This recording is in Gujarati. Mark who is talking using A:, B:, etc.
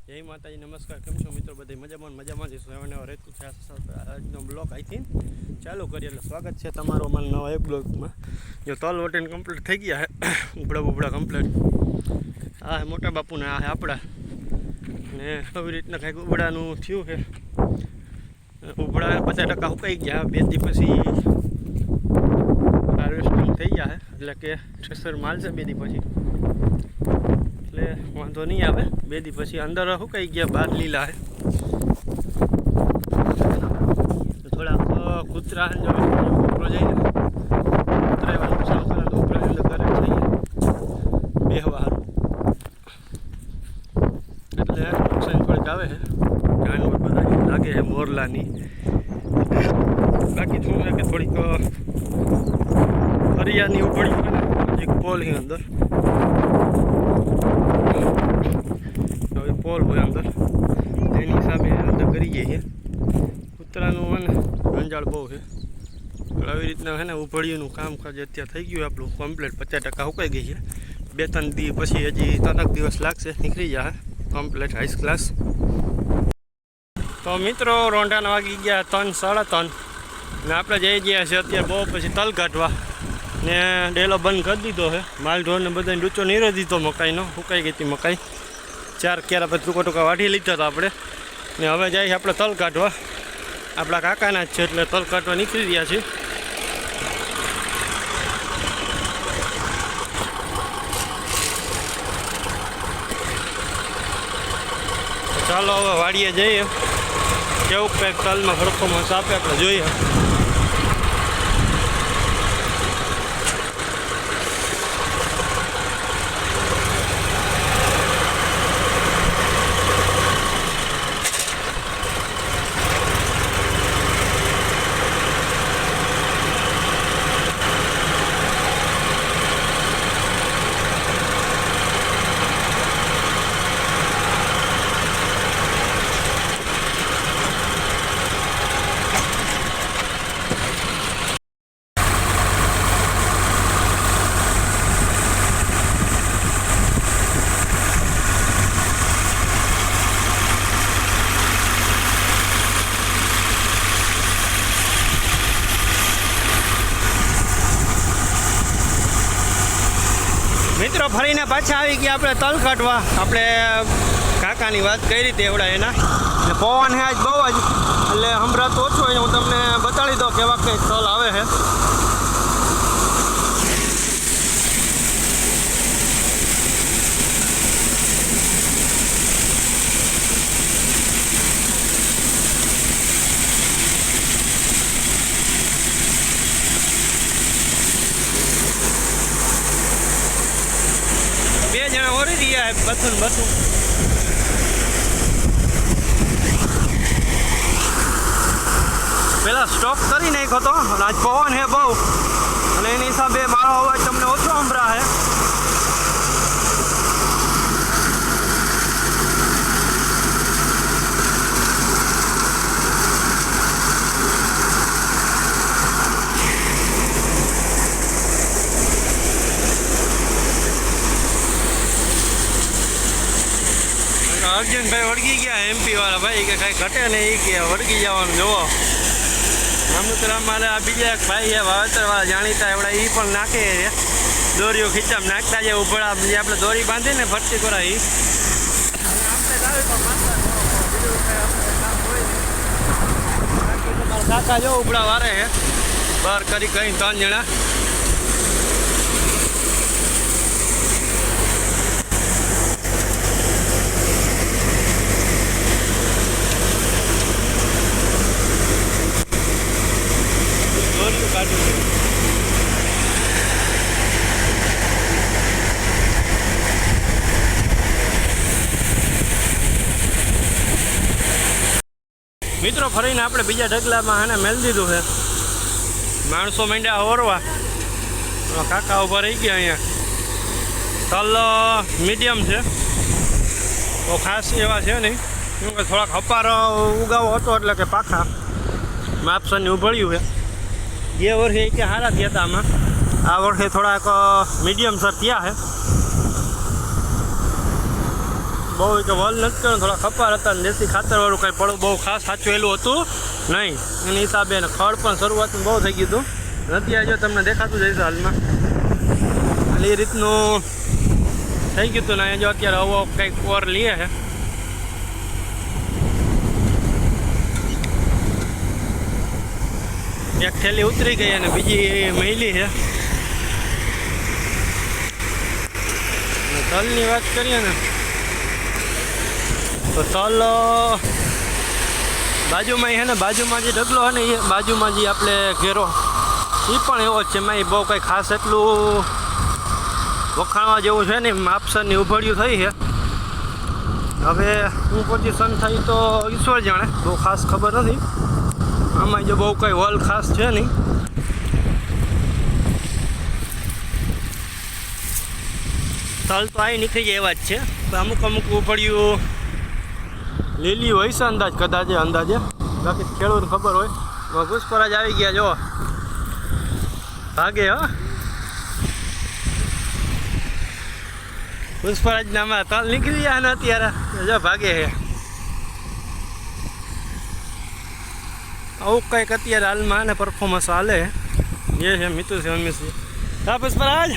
A: જય માતાજી, નમસ્કાર. કેમ છો મિત્રો? બધા મજામાં જઈશું. હવે નવા રહેતું છે. આજનો બ્લોગ અહીંથી ચાલુ કરીએ. એટલે સ્વાગત છે તમારો અમારા નવા એક બ્લોગમાં. જો તલ વટીને કમ્પ્લીટ થઈ ગયા છે, ઉપડા કમ્પ્લીટ. આ મોટા બાપુને આ આપણા ને આવી રીતના કાંઈક ઉપડાનું થયું છે. ઉપડા 50% સુકાઈ ગયા. 2 દી પછી હાર્વેસ્ટિંગ થઈ ગયા છે, એટલે કે થ્રેસર માલ છે 2 દી પછી, એટલે વાંધો નહીં આવે. 2 દી પછી અંદર સુકાઈ ગયા, બહાર લીલા છે. થોડાક કૂતરા જો ઉપરો જઈને કૂતરા નુકસાન કરે તો ઉપરા એટલે કરે થઈએ બેહવા સારું, એટલે નુકસાન થોડીક આવે છે. જાનવર બધા લાગે છે મોરલાની. બાકી શું છે કે થોડીક હરિયાની ઉપડી એક પોલ છે અંદર, પોલ હોય અંદર, એની હિસાબે અંદર કરી જઈએ. કૂતરાનું હોય ને રંજાળ બહુ છે. આવી રીતના છે ને ઉભળીનું કામકાજ અત્યારે થઈ ગયું આપણું કમ્પ્લીટ. 50% સુકાઈ ગઈ છે. 2-3 દી પછી હજી 3 દિવસ લાગશે, નીકળી જાય કમ્પ્લીટ હાઈસ ક્લાસ. તો મિત્રો રોંઢાના વાગી ગયા 3-3:30 ને આપણે જઈ ગયા છે અત્યારે બહુ પછી તલ કાઢવા ને ડેલો બંધ કરી દીધો છે. માલ ઢોરને બધાને ડૂચો નીરો દીધો મકાઈનો, સુકાઈ ગઈ હતી મકાઈ. 4 ક્યારા પછી ટૂંકા વાઢી લીધા હતા આપણે ને હવે જાય આપણે તલ કાઢવા. આપણા કાકાના જ છે એટલે તલ કાઢવા નીકળી રહ્યા છીએ. ચાલો હવે વાડીએ જઈએ, કેવું કંઈક તલમાં પરફોર્મન્સ આપે આપણે જોઈએ. મિત્રો ફરીને પાછા આવી ગયા આપણે તલ કાઢવા. આપણે કાકાની વાત કરી હતી એવડા એના ને પવન છે આજ બહુ જ, એટલે હમણાં ઓછો હોય. હું તમને બતાડી દઉં કેવા કંઈ તલ આવે છે. બે જણા ઓરી રહ્યા બસું પેલા સ્ટોપ કરી નાખ્યો હતો. આજ પવન છે બહુ, અને એની હિસાબે મારો અવાજ તમને ઓછો સંભળાય છે. અર્જુનભાઈ વળગી ગયા, MP વાળા ભાઈ, કે કાંઈ ઘટે ને એ કે વળગી જવાનું જોવો. અમુતરા મારે આ બીજા એક ભાઈ છે વાવેતરવાળા જાણીતા એવડા, એ પણ નાખે છે દોરીઓ ખીચામ નાખતા જાય ઉભળા. બીજી આપણે દોરી બાંધીને ફરતી કરાવી. કાકા જો ઉભળા વારે છે બહાર કરી કઈ 3 જણા. મિત્રો ફરીને આપણે બીજા ઢગલામાં આને મેળ દીધું છે. માણસો માંડ્યા ઓરવા, કાકા ઊભા રહી ગયા. અહીંયા તલ મીડિયમ છે, તો ખાસ એવા છે નહીં, કેમ કે થોડાક હપાર ઉગાવો હતો એટલે કે પાખા માપસરની ઉભળ્યું છે. 2 વર્ષે કે સારા થયા હતા આમાં, આ વર્ષે થોડાક મીડિયમ સર થયા છે. બહુ કે વલ નથી કર્યું, થોડા ખપાર હતા ને દેશી ખાતરવાળું કાંઈ પડું બહુ ખાસ સાચવેલું હતું નહીં. એની હિસાબે ને ખડ પણ શરૂઆતમાં બહુ થઈ ગયું હતું. અત્યારે જો તમને દેખાતું જઈશ હાલમાં એટલે એ રીતનું થઈ ગયું હતું ને. અહીંયા જો અત્યારે હવો કંઈક ઓર લે છે. એક થેલી ઉતરી ગઈ અને બીજી મહિલી છે. તલની વાત કરીએ ને તો તલ બાજુમાં છે ને, બાજુમાં જે ઢગલો છે ને એ બાજુમાં જે આપણે ઘેરો એ પણ એવો જ છે. એમાં બહુ કંઈ ખાસ એટલું વખાણવા જેવું છે ને. માપસરની ઉભળ્યું થઈ છે. હવે હું પોઝિશન થઈ તો ઈશ્વર જાણે, બહુ ખાસ ખબર નથી. આમાં જો બહુ કંઈ વલ ખાસ છે નહીં. તલ તો અહીં નીકળી જાય એવા જ છે. અમુક અમુક ઉભળ્યું લીલી હોય છે અંદાજે. બાકી ખેડૂતને ખબર હોય. પુષ્પરાજ આવી ગયા જો ભાગે. હા, પુષ્પરાજના આમાં તલ નીકળી ગયા ને અત્યારે જો ભાગે છે. આવું કંઈક અત્યારે હાલમાં ને પરફોર્મન્સ હાલે એ છે. મિતુ છે હંમેશા. હા પુષ્પરાજ